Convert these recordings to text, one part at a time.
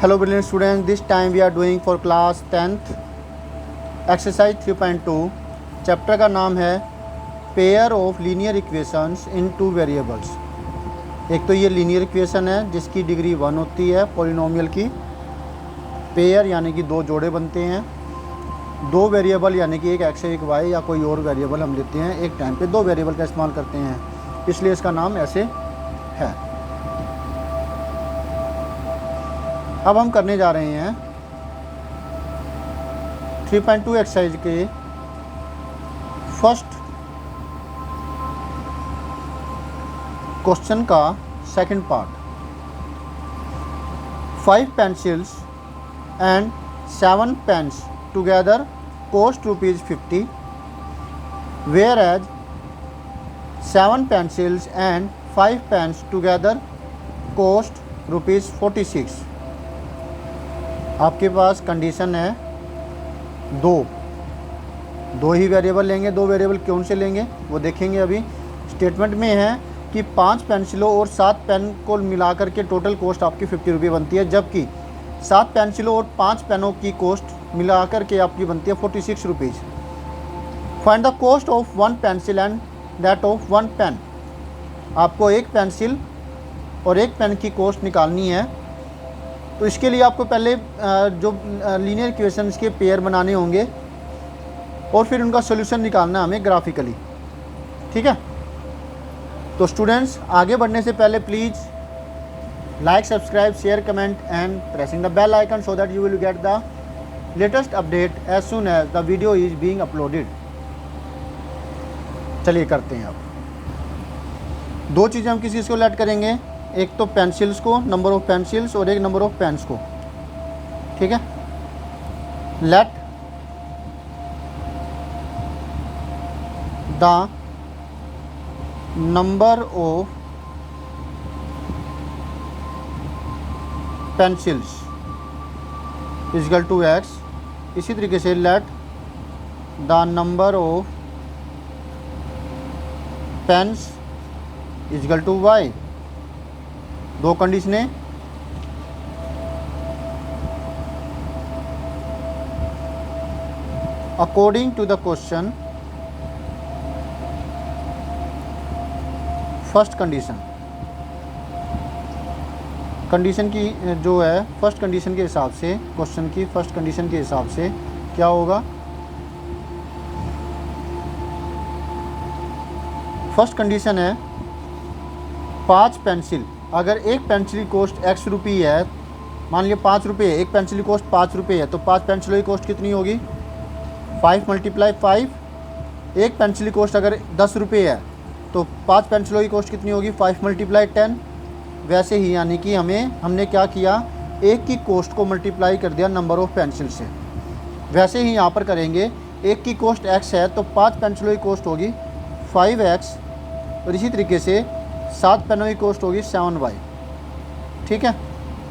Hello brilliant students, this time we are doing for class 10th exercise 3.2 chapter का नाम है pair of linear equations in two variables. एक तो ये linear equation है जिसकी डिग्री 1 होती है, पॉलिनोमियल की पेयर यानी कि दो जोड़े बनते हैं, दो वेरिएबल यानी कि एक एक्स एक वाई या कोई और वेरिएबल हम लेते हैं, एक टाइम पे दो वेरिएबल का इस्तेमाल करते हैं, इसलिए इसका नाम ऐसे है। अब हम करने जा रहे हैं 3.2 एक्सरसाइज के फर्स्ट क्वेश्चन का second part. 5 pencils and 7 pens together cost ₹50, whereas 7 pencils and 5 pens together cost ₹46। आपके पास कंडीशन है दो ही वेरिएबल लेंगे। दो वेरिएबल कौन से लेंगे वो देखेंगे अभी। स्टेटमेंट में है कि 5 पेंसिलों और 7 पेन को मिलाकर के टोटल कॉस्ट आपकी ₹50 बनती है, जबकि 7 पेंसिलों और 5 पेनों की कॉस्ट मिलाकर के आपकी बनती है ₹46। Find the cost of 1 pencil and that of 1 pen. आपको एक पेंसिल और एक पेन की कॉस्ट निकालनी है, तो इसके लिए आपको पहले जो लीनियर इक्वेशंस के पेयर बनाने होंगे और फिर उनका सॉल्यूशन निकालना है हमें ग्राफिकली। ठीक है, तो स्टूडेंट्स आगे बढ़ने से पहले please like, subscribe, share, comment and pressing the bell icon so that you will get the latest update as soon as the video is being uploaded. चलिए करते हैं। अब दो चीज़ें हम किसी को लेट करेंगे, एक तो पेंसिल्स को, नंबर ऑफ पेंसिल्स, और एक नंबर ऑफ पेन्स को। ठीक है, let the number of pencils is equal to x. इसी तरीके से let the number of pens is equal to y. दो कंडीशनें। According to the question, first condition की जो है फर्स्ट कंडीशन के हिसाब से, क्वेश्चन की फर्स्ट कंडीशन के हिसाब से क्या होगा। फर्स्ट कंडीशन है 5 पेंसिल। अगर एक पेंसिल की कॉस्ट x रुपये है, मान लिया ₹5, एक पेंसिल की कॉस्ट ₹5 है, तो 5 पेंसिलों की कॉस्ट कितनी होगी? 5 × 5। एक पेंसिल की कॉस्ट अगर ₹10 है तो 5 पेंसिलों की कॉस्ट कितनी होगी? 5 × 10। वैसे ही यानी कि हमने क्या किया, एक की कॉस्ट को मल्टीप्लाई कर दिया नंबर ऑफ पेंसिल से। वैसे ही यहाँ पर करेंगे, एक की कॉस्ट x है तो 5 पेंसिलों की कॉस्ट होगी 5x, और इसी तरीके से 7 पेनों की कॉस्ट होगी 7y। ठीक है,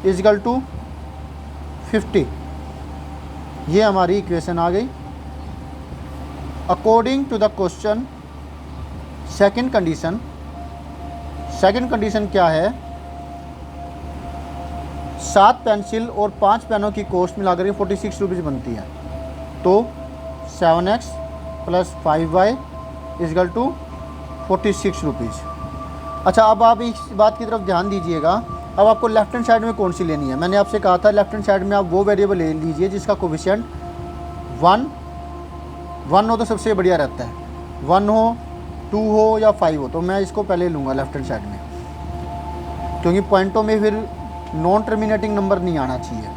इज इक्वल टू 50। ये हमारी इक्वेशन आ गई। According to the question, second condition क्या है? 7 पेंसिल और 5 पेनों की कॉस्ट मिलाकर ₹46 बनती है, तो 7x + 5y is equal to ₹46। अच्छा, अब आप इस बात की तरफ ध्यान दीजिएगा। अब आपको लेफ्ट हैंड साइड में कौन सी लेनी है? मैंने आपसे कहा था लेफ्ट हैंड साइड में आप वो वेरिएबल ले लीजिए जिसका कोफिशिएंट 1 हो तो सबसे बढ़िया रहता है। 1 हो, 2 हो या 5 हो, तो मैं इसको पहले लूँगा लेफ्ट हैंड साइड में, क्योंकि पॉइंटों में फिर नॉन टर्मिनेटिंग नंबर नहीं आना चाहिए,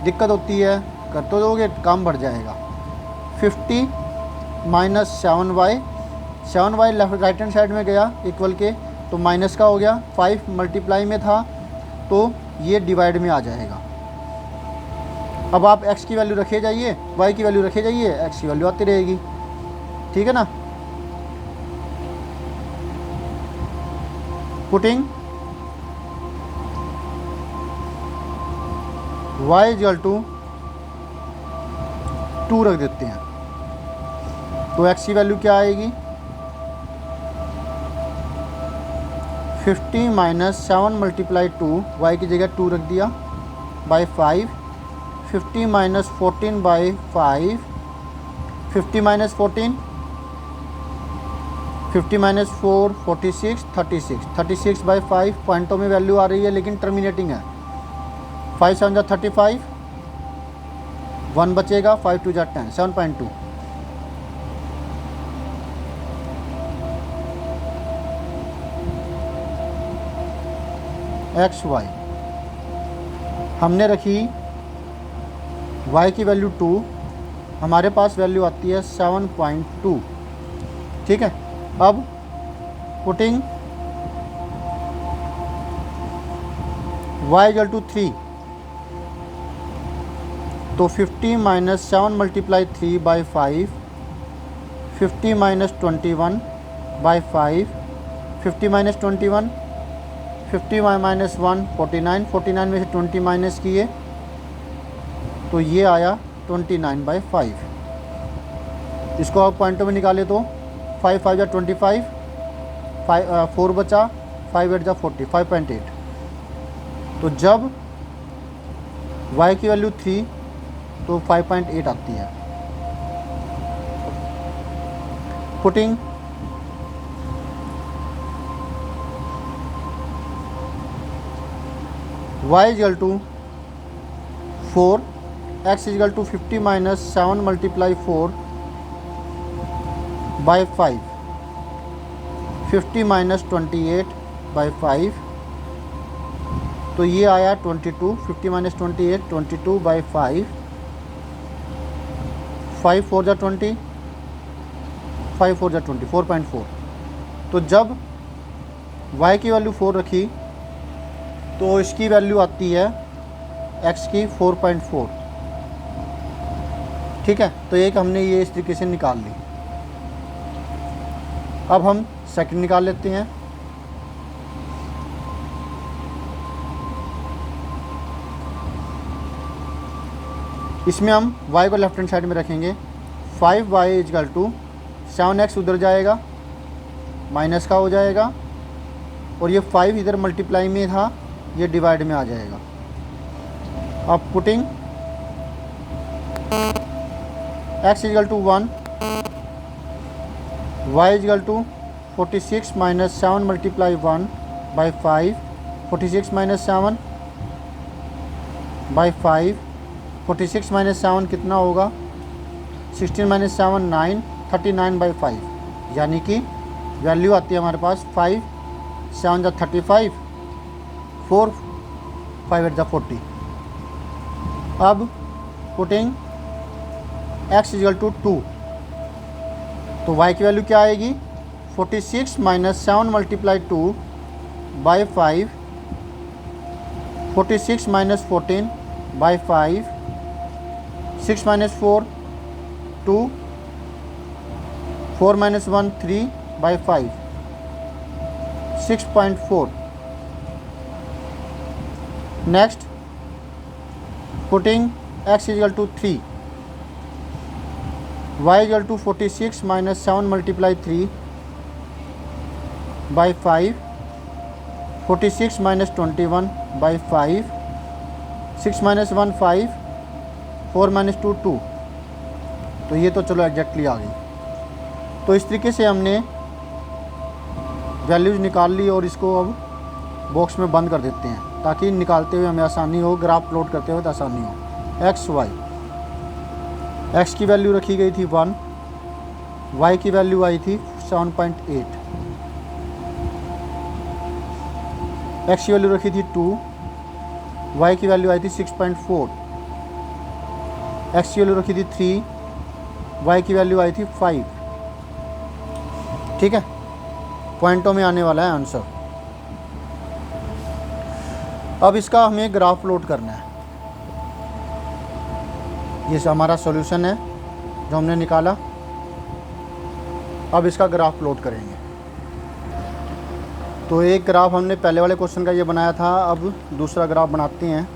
दिक्कत होती है। कर तो दोगे काम बढ़ जाएगा। 50 - 7y left right hand side में गया इक्वल के, तो माइनस का हो गया। 5 मल्टीप्लाई में था तो ये डिवाइड में आ जाएगा। अब आप x की वैल्यू रखे जाइए, y की वैल्यू रखे जाइए, x की वैल्यू आती रहेगी। ठीक है ना। Putting y is equal to 2 रख देते हैं, तो x की वैल्यू क्या आएगी? 50 - 7 × 2, y की जगह 2 रख दिया, by 5, 50 minus 14 by 5, 50 minus 14, 50 minus 4, 46, 36, 36 by 5, पॉइंटों में वैल्यू आ रही है लेकिन टर्मिनेटिंग है। 5 7 जा 35, 1 बचेगा, 5 2 जा 10, 7.2। एक्स वाई हमने रखी y की वैल्यू 2, हमारे पास वैल्यू आती है 7.2। ठीक है, अब पुटिंग y इक्वल टू 3, तो 50 minus 7 multiply 3 by 5, 50 minus 21 by 5, 50 minus 21, 50 minus 1 49, 49 में से 20 माइनस किए तो ये आया 29 बाई 5। इसको आप पॉइंटों में निकाले तो 5 5 जा 25, 4 बचा, 5 8 जा 40, 5.8। तो जब y की वैल्यू 3 तो 5.8 आती है। Putting y equal to 4, x equal to 50 minus 7 multiply 4 by 5, 50 minus 28 by 5, तो ये आया 22, 50 माइनस 28, 22 बाई 5, 5 4 जा 20, 5 4 जा 20, 4.4। तो जब y की वैल्यू 4 रखी तो इसकी वैल्यू आती है x की 4.4। ठीक है, तो एक हमने ये इस तरीके से निकाल ली। अब हम सेकंड निकाल लेते हैं। इसमें हम y को लेफ्ट हैंड साइड में रखेंगे। 5y इजकल टू 7x उधर जाएगा, माइनस का हो जाएगा, और ये 5 इधर मल्टीप्लाई में था, ये डिवाइड में आ जाएगा। अब putting x equal to 1, y equal to 46 minus 7 multiply 1 by 5, 46 minus 7 by 5, 46 minus 7 कितना होगा, 16 माइनस 7 9, 39 बाई 5, यानी कि वैल्यू आती है हमारे पास 5 7 जा 35, 4 5 8 जा 40। अब पुटिंग x इक्वल टू 2, तो y की वैल्यू क्या आएगी, 46 minus 7 multiply 2 by 5, 46 minus 14 by 5, 6 minus 4 2, 4 minus 1 3 by 5, 6.4। Next putting x equal to 3, y equal to 46 minus 7 multiply 3 by 5, 46 minus 21 by 5, 6 minus 1 5, 4 minus 2 2। तो ये तो चलो एग्जैक्टली आ गई। तो इस तरीके से हमने वैल्यूज़ निकाल ली और इसको अब बॉक्स में बंद कर देते हैं ताकि निकालते हुए हमें आसानी हो, ग्राफ प्लॉट करते हुए आसानी हो। एक्स वाई, एक्स की वैल्यू रखी गई थी 1, वाई की वैल्यू आई थी 7.8, एक्स की वैल्यू रखी थी 2, वाई की वैल्यू आई थी 6.4, एक्स की वैल्यू रखी थी 3, वाई की वैल्यू आई थी 5। ठीक है, पॉइंटों में आने वाला है आंसर। अब इसका हमें ग्राफ प्लॉट करना है। ये हमारा सॉल्यूशन है जो हमने निकाला। अब इसका ग्राफ प्लॉट करेंगे। तो एक ग्राफ हमने पहले वाले क्वेश्चन का ये बनाया था, अब दूसरा ग्राफ बनाते हैं।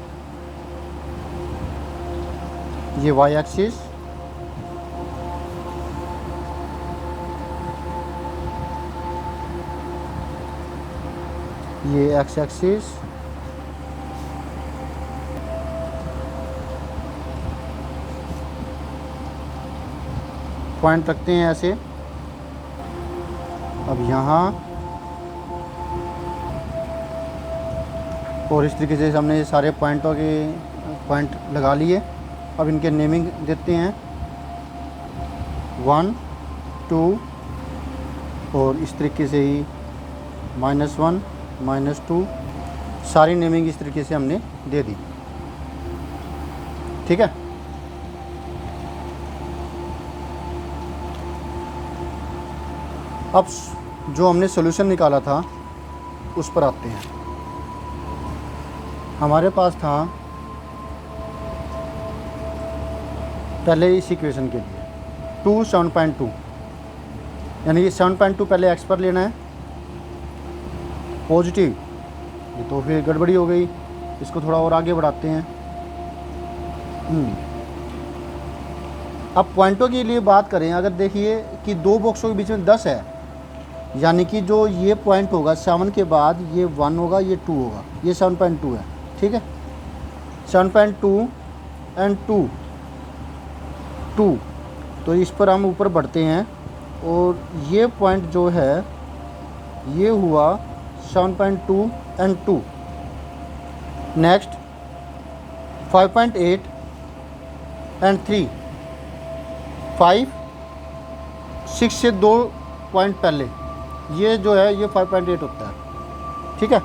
ये वाई एक्सिस, ये एक्स एक्सिस, पॉइंट रखते हैं ऐसे। अब यहाँ और इस तरीके से हमने सारे पॉइंटों के पॉइंट लगा लिए। अब इनके नेमिंग देते हैं 1 2 और इस तरीके से ही -1 -2 सारी नेमिंग इस तरीके से हमने दे दी। ठीक है। अब जो हमने सॉल्यूशन निकाला था उस पर आते हैं। हमारे पास था पहले इस इक्वेशन के लिए 2 7.2, यानी कि 7.2 पहले x पर लेना है पॉजिटिव। ये तो फिर गड़बड़ी हो गई, इसको थोड़ा और आगे बढ़ाते हैं। अब पॉइंटों के लिए बात करें, अगर देखिए कि दो बॉक्सों के बीच में 10 है, यानी कि जो ये पॉइंट होगा 7 के बाद ये 1 होगा, ये 2 होगा, ये 7.2 है। ठीक है, 7.2 एंड 2 तो इस पर हम ऊपर बढ़ते हैं और ये पॉइंट जो है ये हुआ 7.2 एंड 2। नेक्स्ट 5.8 एंड 3, 5 6 से 2 पॉइंट पहले ये जो है ये 5.8 होता है। ठीक है,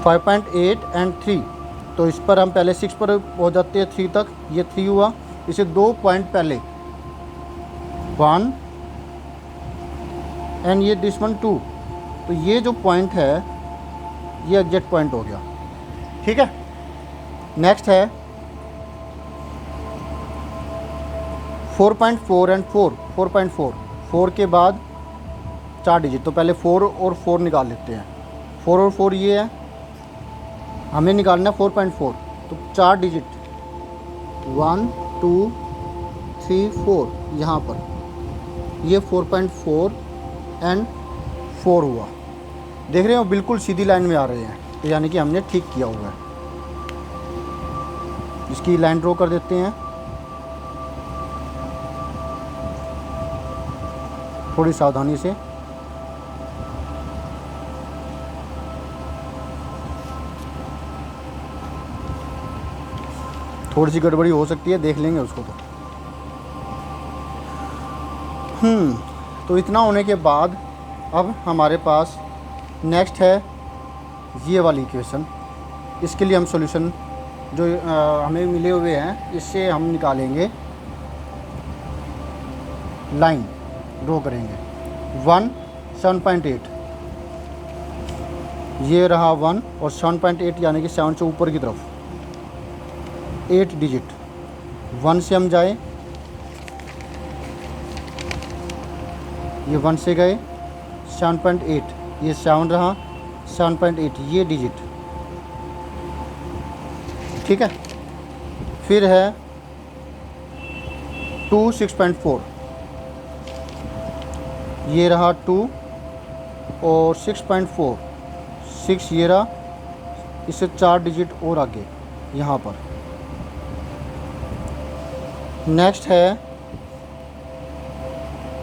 5.8 एंड 3, तो इस पर हम पहले 6 पर हो जाते हैं 3 तक, ये 3 हुआ। इसे 2 पॉइंट पहले 1 एंड ये दिस वन 2, तो ये जो पॉइंट है ये एग्जैक्ट पॉइंट हो गया। ठीक है, नेक्स्ट है 4.4 एंड 4, 4.4, 4 के बाद 4 डिजिट, तो पहले 4 और 4 निकाल लेते हैं। 4 और 4 ये है, हमें निकालना 4.4, तो 4 डिजिट 1 2 3 4, यहाँ पर ये 4.4 एंड 4 हुआ। देख रहे हो बिल्कुल सीधी लाइन में आ रहे हैं, तो यानी कि हमने ठीक किया हुआ है। इसकी लाइन ड्रॉ कर देते हैं, थोड़ी सावधानी से। थोड़ी सी गड़बड़ी हो सकती है, देख लेंगे उसको। तो इतना होने के बाद अब हमारे पास नेक्स्ट है ये वाली इक्वेशन। इसके लिए हम सॉल्यूशन जो हमें मिले हुए हैं इससे हम निकालेंगे, लाइन ड्रॉ करेंगे। 1 7.8, ये रहा 1 और 7.8 यानी कि 7 से ऊपर की तरफ 8 डिजिट। 1 से हम जाए, ये 1 से गए 7.8, ये 7 रहा 7.8 ये डिजिट। ठीक है, फिर है 2 6.4, ये रहा 2 और 6.4, 6 ये रहा, इससे 4 डिजिट और आगे यहाँ पर। नेक्स्ट है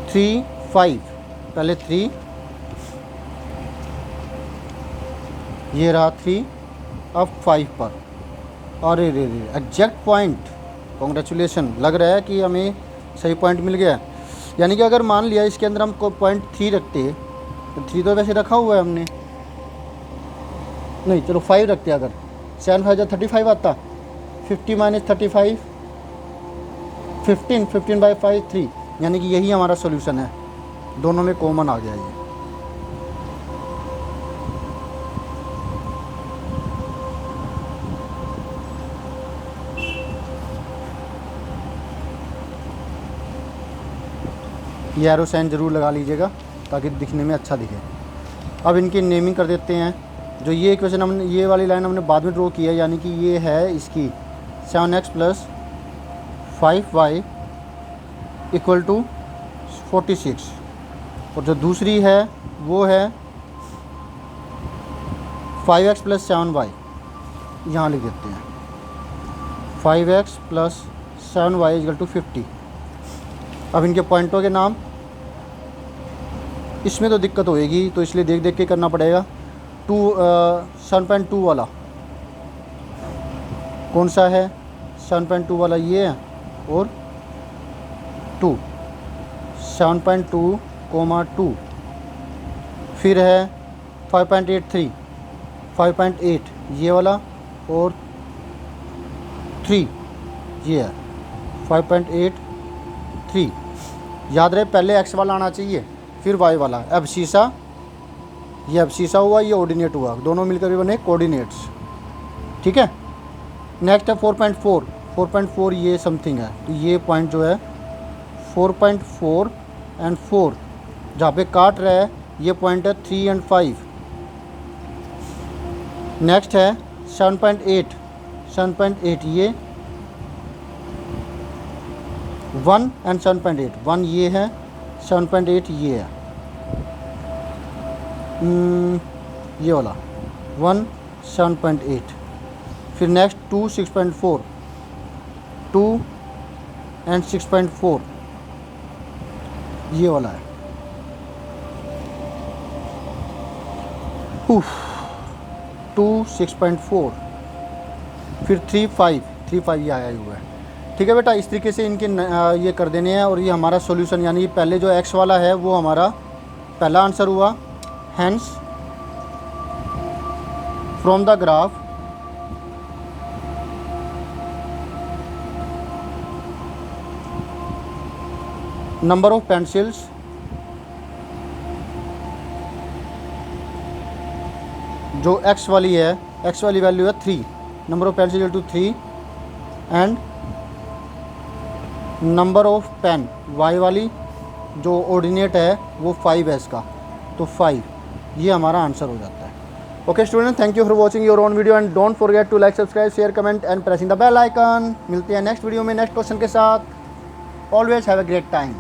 3 5, पहले 3, ये रहा 3, अब 5 पर। अरे रे रे, एग्जैक्ट पॉइंट, कॉन्ग्रेचुलेसन। लग रहा है कि हमें सही पॉइंट मिल गया। यानी कि अगर मान लिया इसके अंदर हम पॉइंट 3 रखते, तो 3 तो वैसे रखा हुआ है हमने, नहीं चलो 5 रखते। अगर 7 5 35 आता, 50 - 35 15, 15/5 3, यानी कि यही हमारा सॉल्यूशन है। दोनों में कॉमन आ गया ये एरो साइन ज़रूर लगा लीजिएगा ताकि दिखने में अच्छा दिखे। अब इनकी नेमिंग कर देते हैं। जो ये इक्वेशन हमने, ये वाली लाइन हमने बाद में ड्रॉ की है, यानी कि ये है इसकी 7x + 5y = 46, और जो दूसरी है वो है 5x + 7y, यहाँ लिख देते हैं 5x + 7y = 50। अब इनके पॉइंटों के नाम, इसमें तो दिक्कत होएगी तो इसलिए देख देख के करना पड़ेगा। 7.2 वाला कौन सा है? 7.2 वाला ये है और 2, 7.2, 2। फिर है 5.83, 5.8 ये वाला और 3 ये है 5.83। याद रहे पहले x वाला आना चाहिए फिर y वाला। एब्सिसा, ये एब्सिसा हुआ, ये ऑर्डिनेट हुआ, दोनों मिलकर भी बने कोऑर्डिनेट्स। ठीक है। नेक्स्ट है 4.4, 4.4 ये समथिंग है, तो ये पॉइंट जो है 4.4 एंड 4 जहाँ पे काट रहा है ये पॉइंट है 3 एंड 5। नेक्स्ट है 7.8, 7.8 ये 1 एंड 7.8, 1 ये है, 7.8 ये है, ये वाला 1, 7.8। फिर नेक्स्ट 2, 6.4, 2 एंड 6.4 ये वाला है। 2, 6.4। फिर 3, 5 ये आया हुआ है। ठीक है बेटा, इस तरीके से इनके ये कर देने हैं। और ये हमारा सॉल्यूशन, यानी पहले जो x वाला है वो हमारा पहला आंसर हुआ। Hence from the graph number of pencils जो x वाली है, x वाली वैल्यू है 3, number of pencil to 3 and number of pen y वाली जो ऑर्डिनेट है वो 5 है इसका, तो 5 ये हमारा आंसर हो जाता है। Okay student, thank you for watching your own video and don't forget to like, subscribe, share, comment and pressing the bell icon. मिलते हैं नेक्स्ट वीडियो में नेक्स्ट क्वेश्चन के साथ। Always have a great time.